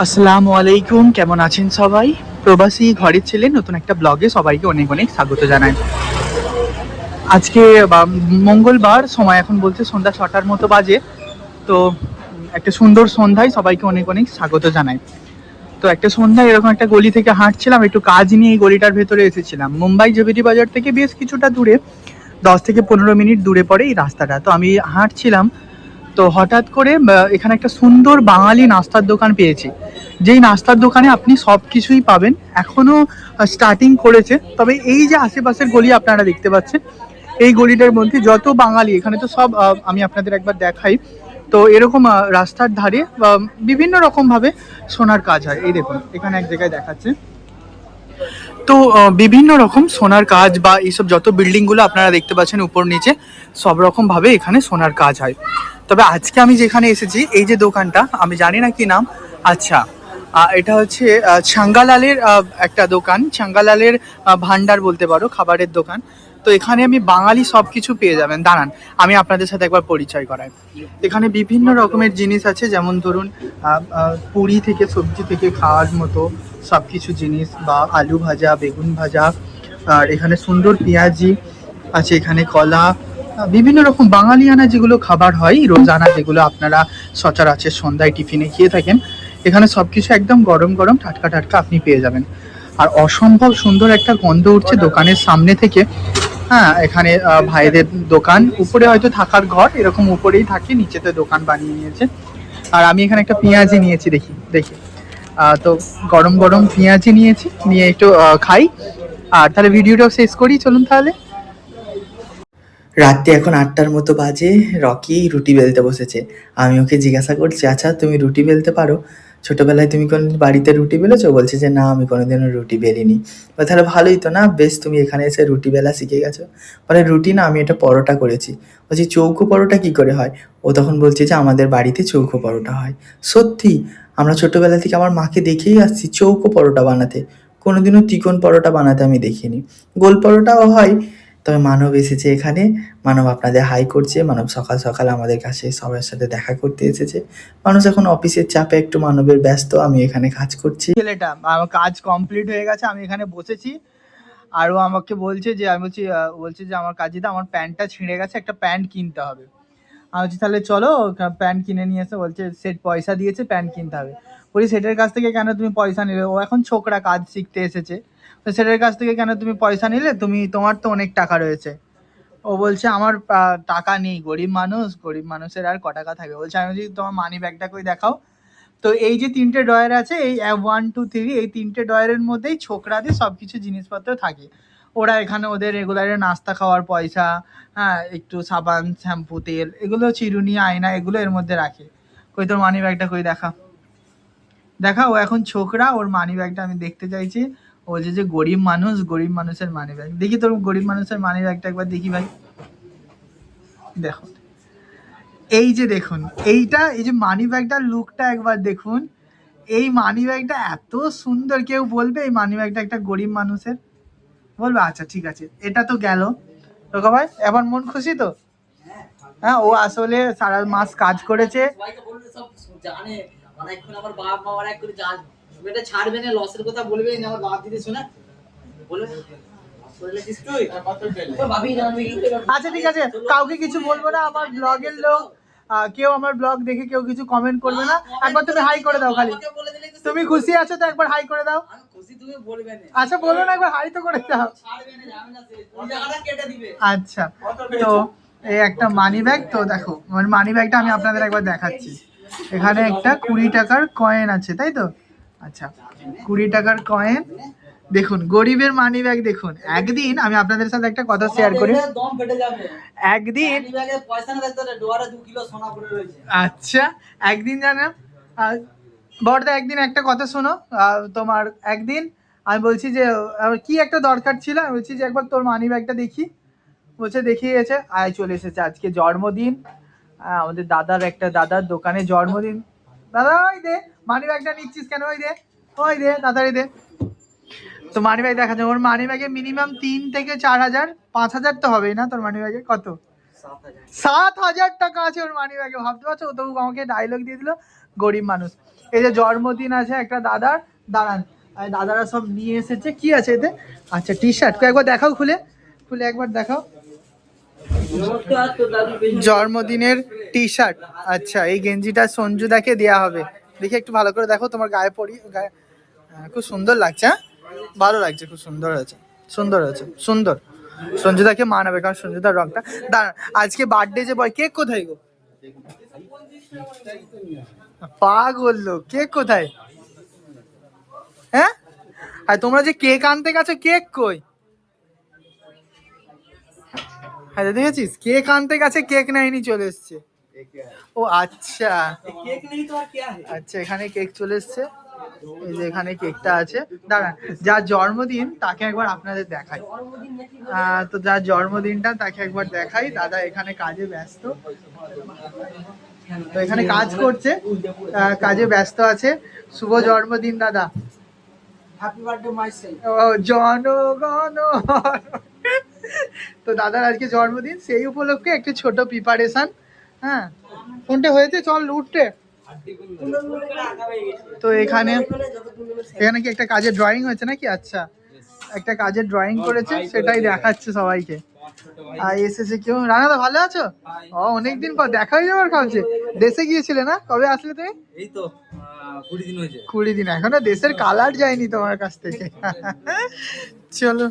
আসসালামু আলাইকুম, কেমন আছেন সবাই? প্রবাসী ঘরের ছেলে নতুন একটা ব্লগে সবাইকে অনেক অনেক স্বাগত জানাই। আজকে মঙ্গলবার, সময় এখন বলছে সন্ধ্যা 6টার মতো বাজে। তো একটা সুন্দর সন্ধ্যায় সবাইকে অনেক অনেক স্বাগত জানাই। তো একটা সন্ধ্যায় এরকম একটা গলি থেকে হাঁটছিলাম, একটু কাজ নিয়ে এই গলিটার ভেতরে এসেছিলাম। মুম্বাই জেবিডি বাজার থেকে বেশ কিছুটা দূরে, 10 থেকে 15 মিনিট দূরে পড়ে এই রাস্তাটা। তো আমি হাঁটছিলাম, তো হঠাৎ করে এখানে একটা সুন্দর বাঙালি নাস্তার দোকান পেয়েছি। যেই নাস্তার দোকানে আপনি সব কিছুই পাবেন। এখনও স্টার্টিং করেছে, তবে এই যে আশেপাশের গলি আপনারা দেখতে পাচ্ছেন, এই গলিটার মধ্যে যত বাঙালি এখানে তো সব আমি আপনাদের একবার দেখাই। তো এরকম রাস্তার ধারে বিভিন্ন রকমভাবে সোনার কাজ হয়। এই দেখুন, এখানে এক জায়গায় দেখাচ্ছে। তো বিভিন্ন রকম সোনার কাজ বা এইসব যত বিল্ডিংগুলো আপনারা দেখতে পাচ্ছেন উপর নিচে, সব রকমভাবে এখানে সোনার কাজ হয়। তবে আজকে আমি যেখানে এসেছি, এই যে দোকানটা, আমি জানি না কি নাম। আচ্ছা, এটা হচ্ছে ছাঙ্গালালের একটা দোকান। ছাঙ্গালালের ভান্ডার বলতে পারো, খাবারের দোকান। তো এখানে আমি বাঙালি সব কিছু পেয়ে যাবেন। দাঁড়ান, আমি আপনাদের সাথে একবার পরিচয় করাই। এখানে বিভিন্ন রকমের জিনিস আছে, যেমন ধরুন পুরি থেকে সবজি থেকে খাওয়ার মতো সব কিছু জিনিস, বা আলু ভাজা, বেগুন ভাজা, আর এখানে সুন্দর পেঁয়াজি আছে, এখানে কলা, বিভিন্ন রকম বাঙালিয়ানা যেগুলো খাবার হয় রোজানা, যেগুলো আপনারা সচরাচর সন্ধ্যায় টিফিনে খেয়ে থাকেন, এখানে সব কিছু একদম গরম গরম টাটকা টাটকা আপনি পেয়ে যাবেন। আর অসম্ভব সুন্দর একটা গন্ধ উঠছে দোকানের সামনে থেকে। হ্যাঁ, এখানে ভাইদের দোকান, উপরে হয়তো থাকার ঘর, এরকম উপরেই থাকে, নিচেতে দোকান বানিয়ে নিয়েছে। আর আমি এখানে একটা পেঁয়াজি নিয়েছি, দেখি দেখি। তো গরম গরম পেঁয়াজি নিয়েছি, নিয়ে একটু খাই। আর তাহলে ভিডিওটাও শেষ করি, চলুন তাহলে। রাত্রি এখন 8টার মতো বাজে। রকি রুটি বেলতে বসেছে। আমি ওকে জিজ্ঞাসা করছি, আচ্ছা তুমি রুটি বেলতে পারো? ছোটবেলায় তুমি কোনোদিন বাড়িতে রুটি বেলেছো? বলছে যে না, আমি কোনোদিনও রুটি বেলিনি। তাহলে ভালোই তো, না বেশ, তুমি এখানে এসে রুটি বেলা শিখে গেছো। বলে রুটি না, আমি এটা পরোটা করেছি। বলছি চৌকো পরোটা কি করে হয়? ও তখন বলছে যে আমাদের বাড়িতে চৌকো পরোটা হয়। সত্যি? আমরা ছোটবেলা থেকে আমার মাকে দেখেই আসছি চৌকো পরোটা বানাতে, কোনোদিনও ত্রিকোণ পরোটা বানাতে আমি দেখিনি। গোল পরোটাও হয়। তবে মানব এসেছে এখানে। মানব আপনাদের হাই করছে। মানব সকাল সকাল আমাদের কাছে সবার সাথে দেখা করতে এসেছে। মানুষ এখন অফিসের চাপে একটু মানবের ব্যস্ত, আমি এখানে কাজ করছি। ছেলেটা আমার কাজ কমপ্লিট হয়ে গেছে, আমি এখানে বসেছি। আর ও আমাকে বলছে যে, আমি বলছি বলছে যে আমার কাজিদা, আমার প্যান্টটা ছিঁড়ে গেছে, একটা প্যান্ট কিনতে হবে। আমি বলছি তাহলে চলো প্যান্ট কিনে নিয়ে এসে। বলছে সেট পয়সা দিয়েছে, প্যান্ট কিনতে হবে। বলি সেটের কাছ থেকে কেন তুমি পয়সা নিলে? ও এখন ছোকরা, কাজ শিখতে এসেছে। তো সেটের কাছ থেকে কেন তুমি পয়সা নিলে? তোমার তো অনেক টাকা রয়েছে। ও বলছে আমার টাকা নেই, গরিব মানুষ, গরিব মানুষের আর ক টাকা থাকে। বলছে, আমি বলছি তোমার মানি ব্যাগটা কই দেখাও। তো এই যে 3টে ড্রয়ার আছে, এই 1 2 3, এই 3টে ড্রয়ারের মধ্যেই ছোকরাদের সব কিছু জিনিসপত্র থাকে। ওরা এখানে ওদের রেগুলারে নাস্তা খাওয়ার পয়সা, হ্যাঁ, একটু সাবান, শ্যাম্পু, তেল, এগুলো, চিরুনি, আয়না, এগুলো এর মধ্যে রাখে। কই তোর মানি ব্যাগটা কই দেখা, দেখা। ও এখন ছোকরা, ওর মানি ব্যাগটা আমি দেখতে চাইছি। ও বলছে যে গরিব মানুষ, গরিব মানুষের মানি ব্যাগ। দেখি তোর গরিব মানুষের মানি ব্যাগটা একবার দেখি ভাই। দেখো, এই যে দেখুন, এইটা, এই যে মানি ব্যাগটার লুকটা একবার দেখুন। এই মানি ব্যাগটা এত সুন্দর, কেউ বলবে এই মানি ব্যাগটা একটা গরিব মানুষের? বলবে? আচ্ছা ঠিক আছে, এটা তো গেল। তোকে ভাই এবার মন খুশি তো? হ্যাঁ, ও আসলে সারা মাস কাজ করেছে। আচ্ছা ঠিক আছে, কাউকে কিছু বলবো না, আমার ব্লগের লোক। কেউ আমার ব্লগ দেখে কেউ কিছু কমেন্ট করবে না। একবার তুমি হাই করে দাও খালি। তুমি খুশি আছো তো একবার হাই করে দাও। আচ্ছা বলো না, একবার হাই তো করে দাও। আচ্ছা, তো এই একটা মানি ব্যাগ। তো দেখো, মানি ব্যাগটা আমি আপনাদের একবার দেখাচ্ছি। এখানে একটা 20 টাকার কয়েন আছে, তাই তো? আচ্ছা, 20 টাকার কয়েন। দেখুন, গরিবের মানি ব্যাগ দেখুন। একদিন আমি আপনাদের সাথে একটা কথা শেয়ার করি। একদিন, আচ্ছা, একদিন জানো, বড়দা, একদিন একটা কথা শোনো। তোমার একদিন আমি বলছি যে কি একটা দরকার ছিল, আমি বলছি যে একবার তোর মানি ব্যাগটা দেখি। বলছে দেখিয়েছে, আয় চলে এসেছে, আজকে জন্মদিন। আমাদের দাদার দোকানে জন্মদিন। দাদা ওই দে, মানি ব্যাগটা নিচ্ছিস কেন? ওই দে, ওই দে, তাড়াতাড়ি দে। তো মানি ব্যাগ দেখা যায়, ওর মানি ব্যাগে মিনিমাম 3 থেকে 4 হাজার, 5 হাজার তো হবেই না? তোর মানি ব্যাগে কত? 7 হাজার টাকা আছে ওর মানি ব্যাগে, ভাবতে পারছো? ও তো আমাকে ডায়লগ দিয়ে দিল, গরিব মানুষ। এই যে জন্মদিন আছে একটা দাদার, দাঁড়ান, আর দাদারা সব নিয়ে এসেছে। কি আছে এতে? আচ্ছা টি শার্ট, একবার দেখাও, খুলে খুলে একবার দেখাও। জন্মদিনের টি শার্ট। আচ্ছা, এই গেঞ্জিটা সঞ্জুদাকে দেওয়া হবে। দেখি একটু ভালো করে দেখো, তোমার গায়ে পরি, গায়ে খুব সুন্দর লাগছে। হ্যাঁ, ভালো লাগছে, খুব সুন্দর হয়েছে, সুন্দর হয়েছে, সুন্দর। সঞ্জুদাকে মানাবে, কারণ সঞ্জুদার রংটা। দাঁড়ান, আজকে বার্থডে যে বয়, কেক কোথায় গো? পাগল লোক, কেক কোথায়? হ্যাঁ, আর তোমরা যে কেক আনতে গেছো, কেক কই? হ্যাঁ দেখেছিস, কেক আনতে গেছে, কেক নেয়নি, চলে এসছে। ও আচ্ছা, আচ্ছা এখানে কেক চলে এসছে। এই যে এখানে কেকটা আছে। দাঁড়ান, যার জন্মদিন তাকে একবার আপনাদের দেখাই। তো যার জন্মদিনটা তাকে একবার দেখাই। দাদা এখানে কাজে ব্যস্ত, তো এখানে কাজ করছে, কাজে ব্যস্ত আছে। শুভ জন্মদিন দাদা। Happy birthday myself. ও জনগণ। তো দাদার আজকে জন্মদিন, সেই উপলক্ষে একটু ছোট প্রিপারেশন। হ্যাঁ, কোনটা হয়েছে, চল উঠতে। তো এখানে এখানে কি একটা কাজের ড্রয়িং হয়েছে নাকি? আচ্ছা, একটা কাজের ড্রয়িং করেছে, সেটাই দেখাচ্ছে সবাইকে। আর এসেছে কেউ। রানাদা ভালো আছো? ও, অনেকদিন পর দেখা হয়ে যাবার ভাবছে। দেশে গিয়েছিলে না? কবে আসলে তুমি? এই তো 20 দিন হয়েছে। 20 দিন। এখনো দেশের কালার যায়নি তোমার কাছ থেকে। চলো।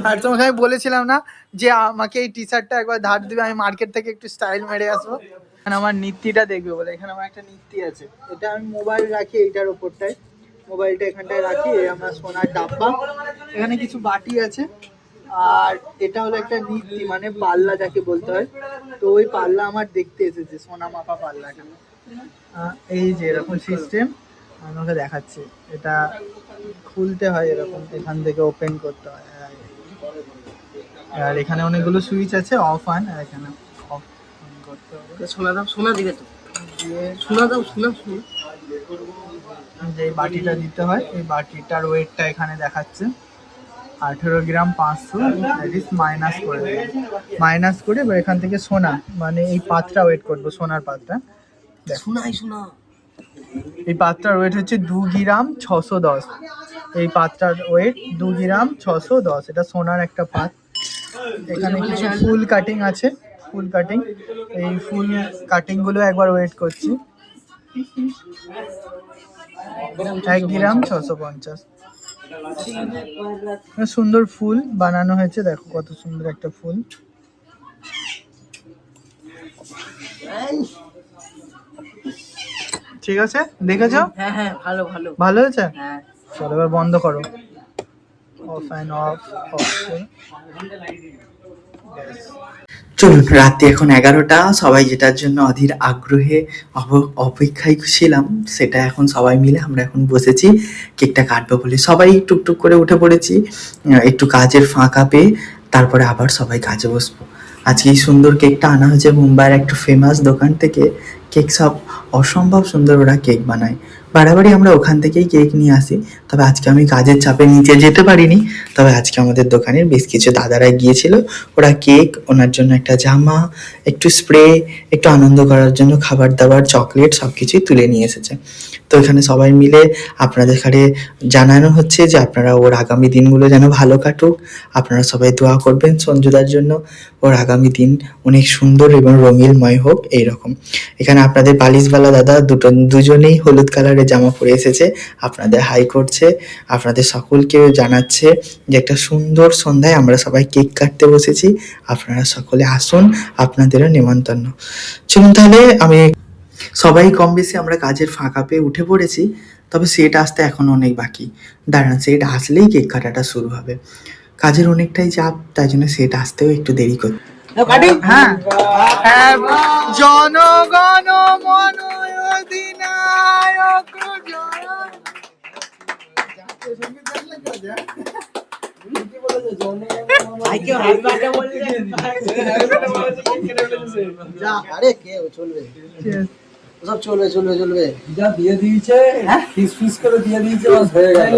আর তোমাকে আমি বলেছিলাম না যে আমাকে এই টি শার্টটা একবার ধার দিবে, আমি মার্কেট থেকে একটু স্টাইল মেরে আসবো। এখানে আমার নীতিটা দেখবে বলে, এখানে আমার একটা নীতি আছে। এটা আমি মোবাইল রাখি এইটার উপরটায়, মোবাইলটা এখানটায় রাখি। আমার সোনার ডাব্বা, এখানে কিছু বাটি আছে। আর এটা হলো একটা নীতি, মানে পাল্লা যাকে বলতে হয়। তো ওই পাল্লা আমার দেখতে এসেছে, সোনা মাপা পাল্লাটা। এই যে এরকম সিস্টেম, আমাকে দেখাচ্ছে। এটা খুলতে হয় এরকম, এখান থেকে ওপেন করতে হয়। আর এখানে অনেকগুলো সুইচ আছে, অফ অন। আর এখানে অফ করতে হবে। সোনা দাও, সোনা দিবে তো। সোনা দাও, সোনা। যে বাটিটা দিতে হয়, এই বাটিটার ওয়েটটা এখানে দেখাচ্ছে 18 গ্রাম 500। মাইনাস করে দেবে, মাইনাস করে এবার এখান থেকে সোনা, মানে এই পাত্রটা ওয়েট করবো, সোনার পাত্রটা। সোনা। এই পাত্রটার ওয়েট হচ্ছে 2 গ্রাম 610। এই পাত্রটার ওয়েট 2 গ্রাম 610। এটা সোনার একটা পাত্র। এখানে কিছু ফুল কাটিং আছে, ফুল কাটিং। এই ফুল কাটিং গুলো একবার ওয়েট করছি। 1 গ্রাম 650। সুন্দর ফুল বানানো হয়েছে, দেখো কত সুন্দর একটা ফুল। ঠিক আছে, দেখেছো? হ্যাঁ হ্যাঁ, ভালো ভালো ভালো হয়েছে। হ্যাঁ, চলো এবার বন্ধ করো। Of and of. চলুন, রাতে এখন 11টা। সবাই যেটার জন্য অধীর আগ্রহে অপেক্ষায় ছিলাম, সেটা এখন সবাই মিলে আমরা এখন বসেছি কেকটা কাটবো বলে। সবাই টুকটুক করে উঠে পড়েছি, একটু কাজের ফাঁকা পেয়ে। তারপরে আবার সবাই কাজে বসবো। আজকে এই সুন্দর কেকটা আনা হয়েছে মুম্বাইয়ের একটা ফেমাস দোকান থেকে। কেক সব অসম্ভব সুন্দর ওরা কেক বানায়। বাড়াবাড়ি আমরা ওখান থেকেই কেক নিয়ে আসি। তবে আজকে আমি কাজের চাপে নিচে যেতে পারিনি। তবে আজকে আমাদের দোকানের বেশ কিছু দাদারা গিয়েছিল, ওরা কেক, ওনার জন্য একটা জামা, একটু স্প্রে, একটু আনন্দ করার জন্য খাবার দাবার, চকলেট সব কিছুই তুলে নিয়ে এসেছে। তো এখানে সবাই মিলে আপনাদের এখানে জানানো হচ্ছে যে আপনারা ওর আগামী দিনগুলো যেন ভালো কাটুক। আপনারা সবাই দোয়া করবেন সঞ্জুদার জন্য, ওর আগামী দিন অনেক সুন্দর এবং রঙিনময় হোক। এইরকম এখানে আপনাদের বালিশওয়ালা দাদা দুজনেই হলুদ কালারের জামা পরে এসেছে, আপনাদের হাই করছে, আপনাদের সকলকেও জানাচ্ছে যে একটা সুন্দর সন্ধ্যায় আমরা সবাই কেক কাটতে বসেছি। আপনারা সকলে আসুন, আপনাদেরও নেমন্তন্ন। চলুন তাহলে, আমি সবাই কম বেশি আমরা কাজের ফাঁকা পেয়ে উঠে পড়েছি। তবে সেট আসতে এখন অনেক বাকি। দাঁড়ান, সেট আসলেই কেক কাটাটা শুরু হবে। কাজের অনেকটাই চাপ, তাই জন্য সেট আসতেও একটু দেরি করে। হ্যাঁ, জনগণ মন অধিনায়ক জয়। চলবে যা দিয়ে দিয়েছে, ফিস করে দিয়ে দিয়েছে, বাস হয়ে গেল।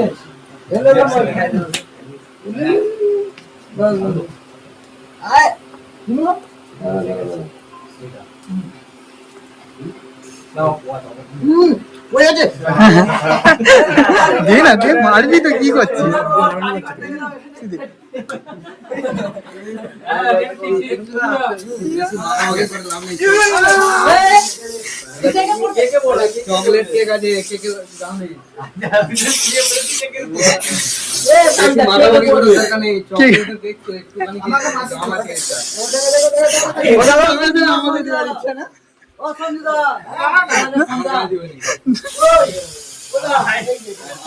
হয়ে গেছে। দে না, দে, মারবি তো, কি করছিস? চকলেট কেক আছে, কেকের দাম নেই। মাখামাখি করে দরকার নেই, চকলেটের কেক তো একটুখানি দাম আছে একটা। আমাদের দেওয়ার ইচ্ছা না?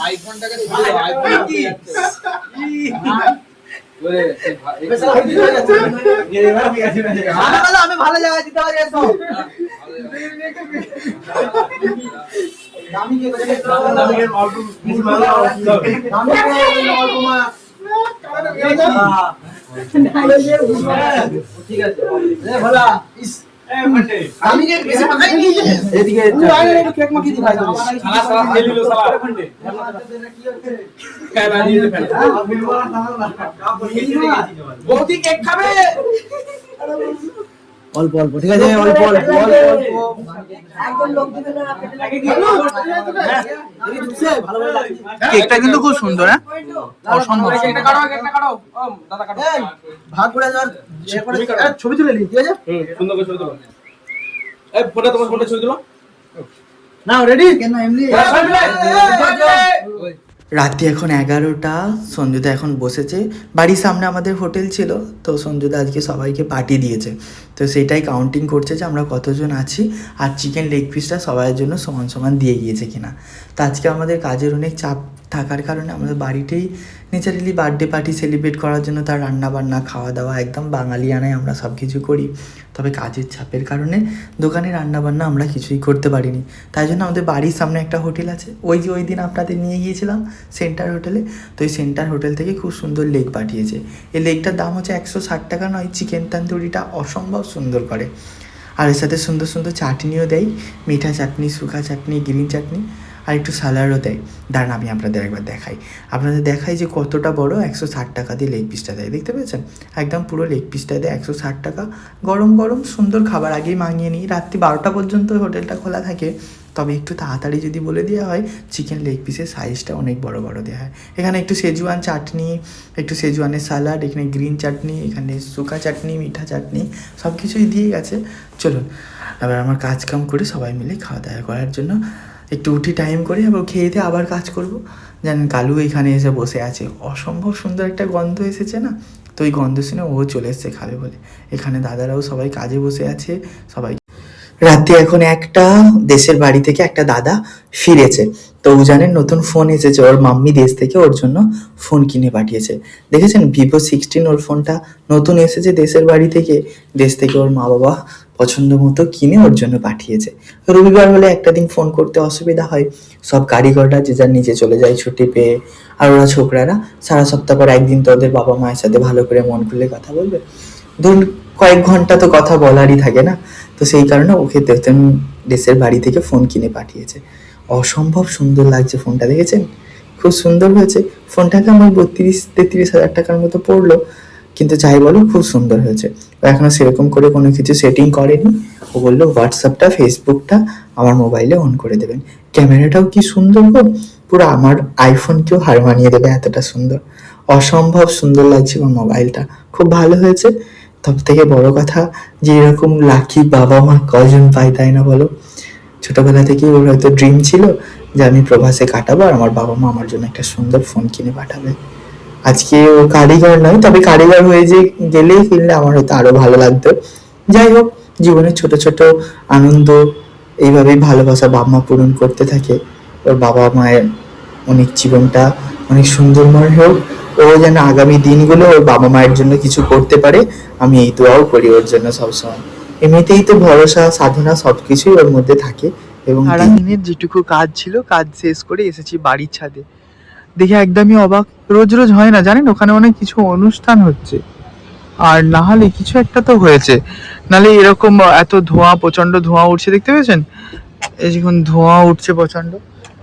আইফোনটাকে আমি ভালো জায়গায় দিতে পারি। ঠিক আছে ভালো। আমি যে বেশি মাখাই নি এদিকে একটু কেক মাখিয়ে দি ভাই। সালা সালা খেলি লো সালা কেন দিয়ে ফেল বৌদি কেক খাবে অল্প অল্প। ঠিক আছে অল্প অল্প একদম লোক দিবে না পেটে লাগে দিছে ভালো ভালো লাগছে। কেকটা কিন্তু খুব সুন্দর, হ্যাঁ অসম্ভব। কেকটা কাটো কেকটা কাটো ও দাদা কাটো ভাগ করে যার ছবি তুলে নি। ঠিক আছে সুন্দর করে ছবি তুলো। এই ফটো তোমার ফটো ছবি তুলো নাও। রেডি কেন এমনি রাত্রি এখন 11টা। সঞ্জুদা এখন বসেছে, বাড়ির সামনে আমাদের হোটেল ছিল, তো সঞ্জুদা আজকে সবাইকে পার্টি দিয়েছে, তো সেটাই কাউন্টিং করছে যে আমরা কতজন আছি আর চিকেন লেগ পিসটা সবার জন্য সমান সমান দিয়ে গিয়েছে কিনা। তো আজকে আমাদের কাজের অনেক চাপ থাকার কারণে আমাদের বাড়িতেই ন্যাচারালি বার্থডে পার্টি সেলিব্রেট করার জন্য তার রান্নাবান্না খাওয়া দাওয়া একদম বাঙালিয়ানায় আমরা সব কিছু করি। তবে কাজের চাপের কারণে দোকানে রান্নাবান্না আমরা কিছুই করতে পারিনি, তাই জন্য আমাদের বাড়ির সামনে একটা হোটেল আছে, ওই যে ওই দিন আপনাদের নিয়ে গিয়েছিলাম সেন্টার হোটেলে, তো এই সেন্টার হোটেল থেকে খুব সুন্দর লেগ পাঠিয়েছে। এই লেগটার দাম হচ্ছে 160 টাকা নয়, চিকেন তন্দুরিটা অসম্ভব সুন্দর করে, আর এর সাথে সুন্দর সুন্দর চাটনিও দেয়, মিঠা চাটনি, শুকা চাটনি, গ্রিন চাটনি, আর একটু স্যালাডও দেয়। দাঁড়ান আমি আপনাদের একবার দেখাই যে কতটা বড় 160 টাকা দিয়ে লেগ পিসটা দেয়, দেখতে পেয়েছেন? একদম পুরো লেগ পিসটা দেয় 160 টাকা, গরম গরম সুন্দর খাবার আগেই মাঙিয়ে নিই। রাত্রি 12টা পর্যন্ত হোটেলটা খোলা থাকে, তবে একটু তাড়াতাড়ি যদি বলে দেওয়া হয় চিকেন লেগ পিসের সাইজটা অনেক বড় বড় দেওয়া হয়। এখানে একটু সেজওয়ান চাটনি, একটু সেজওয়ানের স্যালাড, এখানে গ্রিন চাটনি, এখানে শুকা চাটনি, মিঠা চাটনি, সব কিছুই দিয়ে গেছে। চলুন এবার আমার কাজ কাম করে সবাই মিলে খাওয়া দাওয়া করার জন্য একটু উঠি টাইম করে, আবার খেয়ে দিয়ে আবার কাজ করব। জানেন কালু এখানে এসে বসে আছে, অসম্ভব সুন্দর একটা গন্ধ এসেছে না, তো ওই গন্ধ শুনে ও চলে এসছে খাবে বলে। এখানে দাদারাও সবাই কাজে বসে আছে সবাই। রাতে এখন 1টা, দেশের বাড়ি থেকে একটা দাদা ফিরেছে, তো ও জানেন নতুন ফোন এসেছে, ওর মাম্মি দেশ থেকে ওর জন্য ফোন কিনে পাঠিয়েছে। দেখেছেন Vivo 16 ওর ফোনটা নতুন এসেছে দেশের বাড়ি থেকে, দেশ থেকে ওর মা বাবা পছন্দ মতো কিনে ওর জন্য পাঠিয়েছে। রবিবার হলে একটা দিন ফোন করতে অসুবিধা হয়, সব কারিগররা যে যার নিচে চলে যায় ছুটি পেয়ে, আর ওরা ছোকরারা সারা সপ্তাহ পর একদিন তো ওদের বাবা মায়ের সাথে ভালো করে মন খুলে কথা বলবে। ধরুন কয়েক ঘন্টা তো কথা বলারই থাকে না, তো সেই কারণে ওকে দেখতেন দেশের বাড়ি থেকে ফোন কিনে পাঠিয়েছে। অসম্ভব সুন্দর লাগছে ফোনটা, দেখেছেন? খুব সুন্দর হয়েছে ফোনটাকে। আমার 32-33 হাজার টাকার মতো পড়লো, কিন্তু যাই বলো খুব সুন্দর হয়েছে। ও এখনো সেরকম করে কোনো কিছু সেটিং করেনি, ও বললো হোয়াটসঅ্যাপটা ফেসবুকটা আমার মোবাইলে অন করে দেবেন। ক্যামেরাটাও কি সুন্দর গো, পুরো আমার আইফোনকেও হার মানিয়ে দেবে, এতটা সুন্দর, অসম্ভব সুন্দর লাগছে আমার মোবাইলটা, খুব ভালো হয়েছে। সব থেকে বড় কথা যে এরকম লাকি বাবা মা কজন পায়, তাই না বলো? ছোটবেলা থেকেই ওর হয়তো ড্রিম ছিল যে আমি প্রবাসে কাটাবো আর আমার বাবা মা আমার জন্য একটা সুন্দর ফোন কিনে পাঠাবে। আজকে ও কারিগর নয়, তবে কারিগর হয়ে যে গেলেই কিনলে আমার হয়তো আরো ভালো লাগতো। যাই হোক, জীবনের ছোট ছোট আনন্দ এইভাবেই ভালোবাসা বাবা মা পূরণ করতে থাকে। ওর বাবা মায়ের অনেক জীবনটা অনেক সুন্দরময় হোক, ও যেন আগামী দিনগুলো ওর বাবা মায়ের জন্য কিছু করতে পারে, আমি এই দোয়াও করি ওর জন্য সবসময়। এমনিতেই তো ভরসা সাধনা সবকিছুই ওর মধ্যে থাকে। এবং সারাদিনের যেটুকু কাজ ছিল কাজ শেষ করে এসেছি বাড়ির ছাদে, দেখে একদমই অবাক। রোজ রোজ হয় না জানেন, ওখানে অনেক কিছু অনুষ্ঠান হচ্ছে, আর না হলে কিছু একটা তো হয়েছে, নাহলে এরকম এত ধোঁয়া, প্রচন্ড ধোঁয়া উঠছে, দেখতে পেয়েছেন? এই যখন ধোঁয়া উঠছে প্রচন্ড,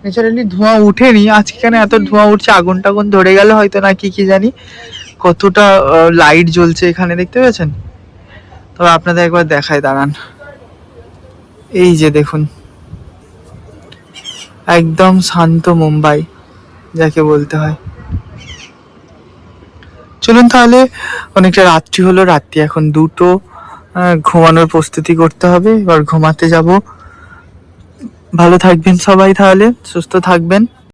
ন্যাচারালি ধোঁয়া উঠেনি, আজকে কেন এত ধোঁয়া উঠছে, আগুন টাগুন ধরে গেল হয়তো, না কি জানি। কতটা লাইট জ্বলছে এখানে, দেখতে পেয়েছেন? তবে আপনাদের একবার দেখায়, দাঁড়ান। এই যে দেখুন, একদম শান্ত মুম্বাই যাকে বলতে হয়। চলুন তাহলে, অনেকটা রাত্রি হলো, রাত্রি এখন 2টো, ঘুমানোর প্রস্তুতি করতে হবে, এবার ঘুমাতে যাব। ভালো থাকবেন সবাই, তাহলে সুস্থ থাকবেন।